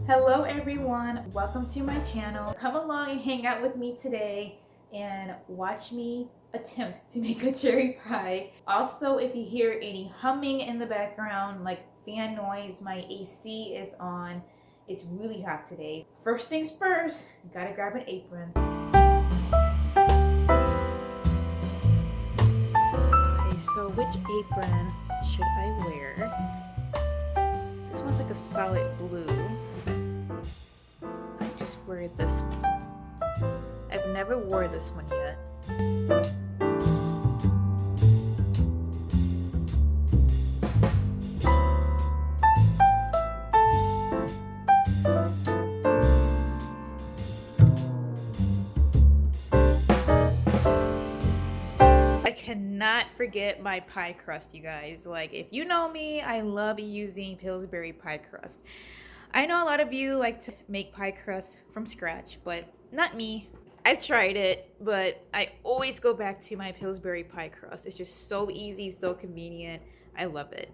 Hello everyone, welcome to my channel. Come along and hang out with me today and watch me attempt to make a cherry pie. Also, if you hear any humming in the background, like fan noise, my AC is on. It's really hot today. First things first, gotta grab an apron. Okay, so which apron should I wear? This one's like a solid blue. Wear this one. I've never wore this one yet. I cannot forget my pie crust, you guys. Like, if you know me, I love using Pillsbury pie crust. I know a lot of you like to make pie crust from scratch, but not me. I've tried it, but I always go back to my Pillsbury pie crust. It's just so easy, so convenient. I love it.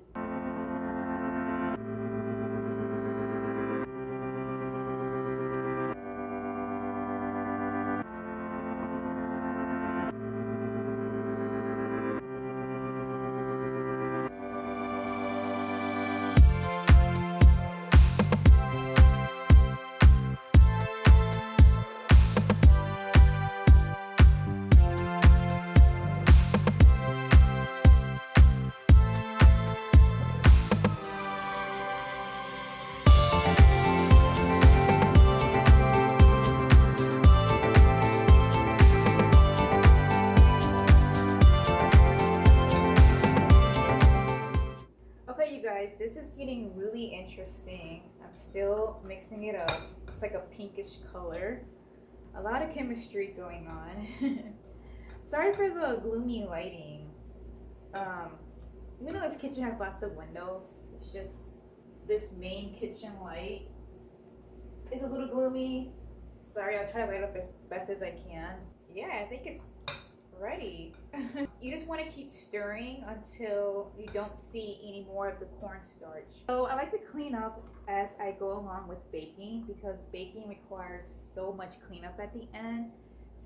Guys, this is getting really interesting. I'm still mixing it up. It's like a pinkish color. A lot of chemistry going on. Sorry for the gloomy lighting. Even though this kitchen has lots of windows, it's just this main kitchen light is a little gloomy. Sorry, I'll try to light it up as best as I can. Yeah, I think it's ready. You just want to keep stirring until you don't see any more of the cornstarch. So I like to clean up as I go along with baking because baking requires so much cleanup at the end.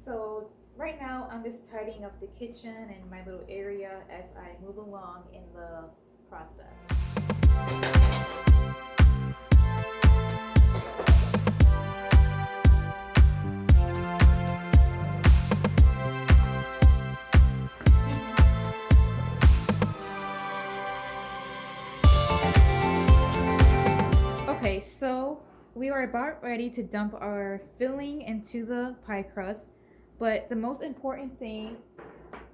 So right now I'm just tidying up the kitchen and my little area as I move along in the process. Okay, so we are about ready to dump our filling into the pie crust, but the most important thing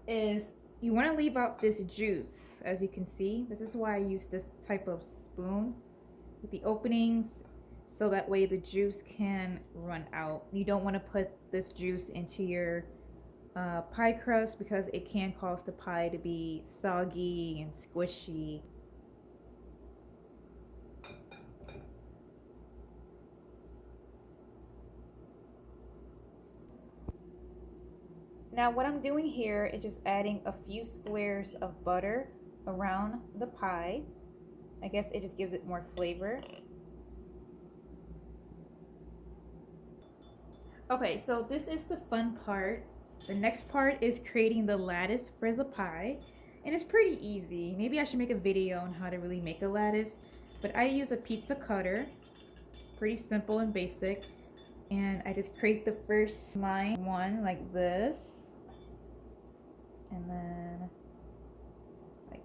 is you want to leave out this juice. As you can see, this is why I use this type of spoon with the openings, so that way the juice can run out. You don't want to put this juice into your pie crust because it can cause the pie to be soggy and squishy. Now what I'm doing here is just adding a few squares of butter around the pie. I guess it just gives it more flavor. Okay, so this is the fun part. The next part is creating the lattice for the pie. And it's pretty easy. Maybe I should make a video on how to really make a lattice. But I use a pizza cutter. Pretty simple and basic. And I just create the first line, one like this. And then, like,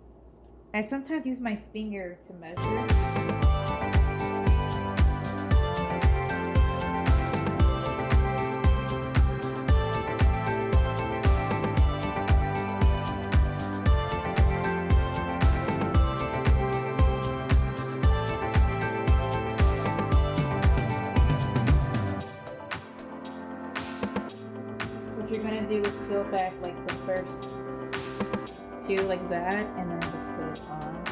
I sometimes use my finger to measure. What you're gonna do is peel back like the first two like that, and then just put it on.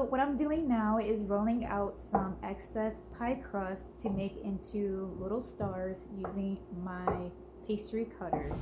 So what I'm doing now is rolling out some excess pie crust to make into little stars using my pastry cutters.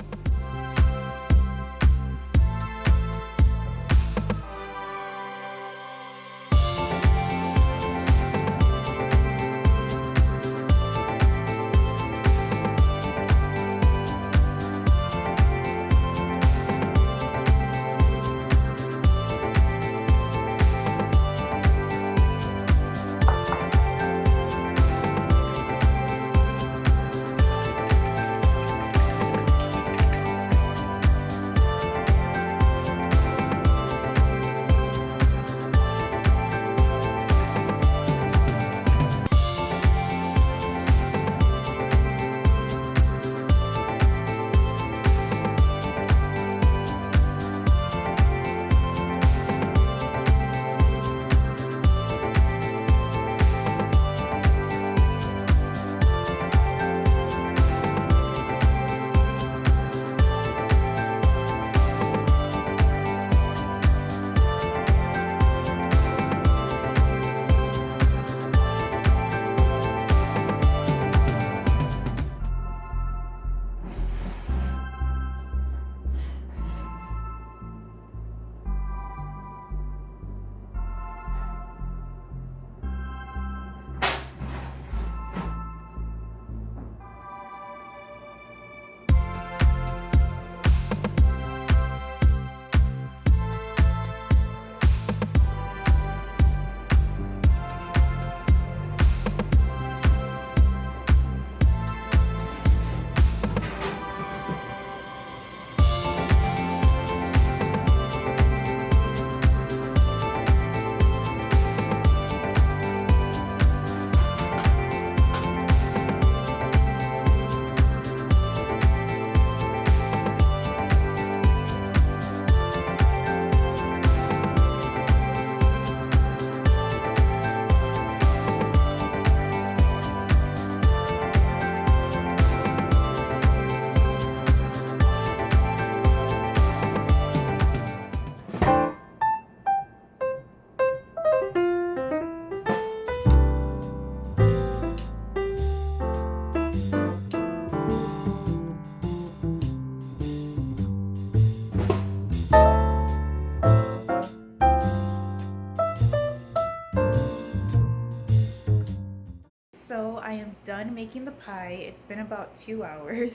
So I am done making the pie. It's been about 2 hours.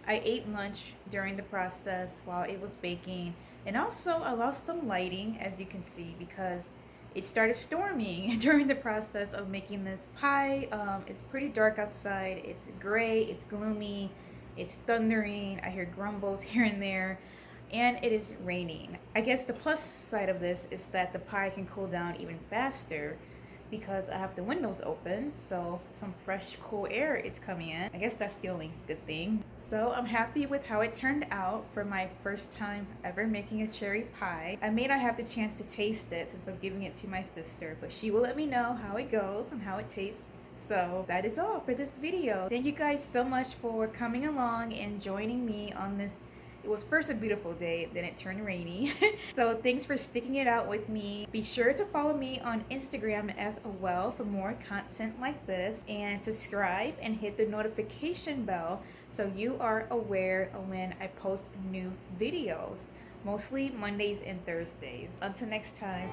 I ate lunch during the process while it was baking. And also I lost some lighting, as you can see, because it started storming during the process of making this pie. It's pretty dark outside. It's gray, it's gloomy, it's thundering. I hear grumbles here and there. And it is raining. I guess the plus side of this is that the pie can cool down even faster because I have the windows open, so some fresh cool air is coming in. I guess that's the only good thing. So I'm happy with how it turned out for my first time ever making a cherry pie. I may not have the chance to taste it since I'm giving it to my sister, but she will let me know how it goes and how it tastes. So that is all for this video. Thank you guys so much for coming along and joining me on this. It was first a beautiful day, then it turned rainy. So thanks for sticking it out with me. Be sure to follow me on Instagram as well for more content like this, and subscribe and hit the notification bell so you are aware of when I post new videos, mostly Mondays and Thursdays. Until next time.